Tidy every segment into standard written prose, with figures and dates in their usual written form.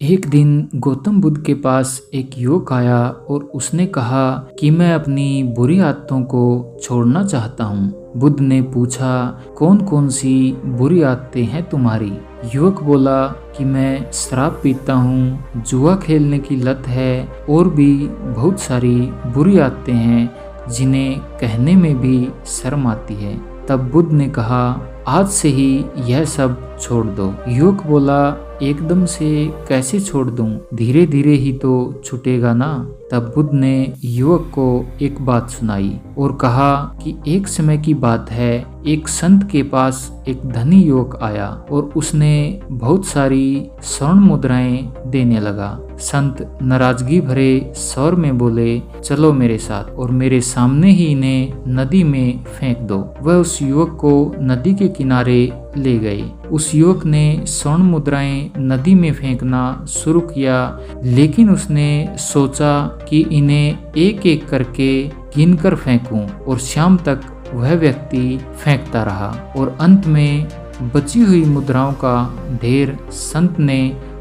एक दिन गौतम बुद्ध के पास एक युवक आया और उसने कहा कि मैं अपनी बुरी आदतों को छोड़ना चाहता हूँ। बुद्ध ने पूछा, कौन कौन सी बुरी आदतें हैं तुम्हारी? युवक बोला कि मैं शराब पीता हूँ, जुआ खेलने की लत है और भी बहुत सारी बुरी आदतें हैं जिन्हें कहने में भी शर्म आती है। तब बुद्ध ने कहा, आज से ही यह सब छोड़ दो। युवक बोला, एकदम से कैसे छोड़ दूं? धीरे धीरे ही तो छूटेगा ना। तब बुद्ध ने युवक को एक बात सुनाई और कहा कि एक समय की बात है, एक संत के पास एक धनी युवक आया और उसने बहुत सारी स्वर्ण मुद्राएं देने लगा। संत नाराजगी भरे स्वर में बोले, चलो मेरे साथ और मेरे सामने ही इन्हें नदी में फेंक दो। वह उस युवक को नदी के किनारे ले गए। उस युवक ने स्वर्ण मुद्राएं नदी में फेंकना शुरू किया, लेकिन उसने सोचा कि इन्हें एक एक करके गिनकर फेंकूं और शाम तक वह व्यक्ति फेंकता रहा और अंत में बची हुई मुद्राओं का ढेर संत ने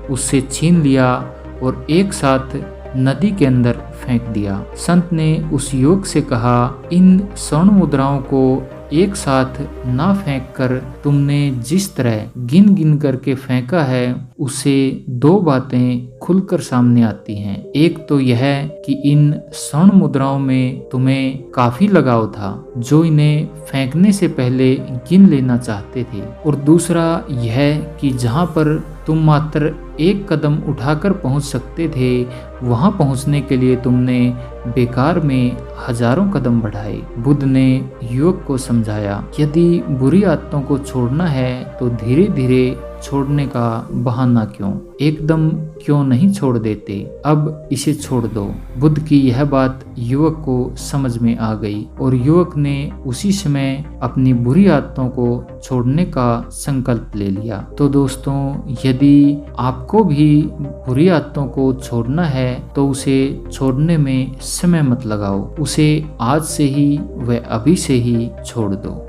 उससे छीन लिया और एक साथ नदी के अंदर फेंक दिया। संत ने उस युवक से कहा, इन स्वर्ण मुद्राओं को एक साथ ना फेंक कर तुमने जिस तरह गिन गिन करके फेंका है, उसे दो बातें खुलकर सामने आती हैं। एक तो यह कि इन स्वर्ण मुद्राओं में तुम्हें काफी लगाव था, जो इन्हें फेंकने से पहले गिन लेना चाहते थे, और दूसरा यह कि जहां पर तुम मात्र एक कदम उठाकर पहुंच सकते थे, वहां पहुंचने के लिए तुमने बेकार में हजारों कदम बढ़ाए। बुद्ध ने युवक को समझाया, यदि बुरी आदतों को छोड़ना है तो धीरे धीरे छोड़ने का बहाना क्यों, एकदम क्यों नहीं छोड़ देते? अब इसे छोड़ दो। बुद्ध की यह बात युवक को समझ में आ गई और युवक ने उसी समय अपनी बुरी आदतों को छोड़ने का संकल्प ले लिया। तो दोस्तों, यदि आपको भी बुरी आदतों को छोड़ना है तो उसे छोड़ने में समय मत लगाओ, उसे आज से ही व अभी से ही छोड़ दो।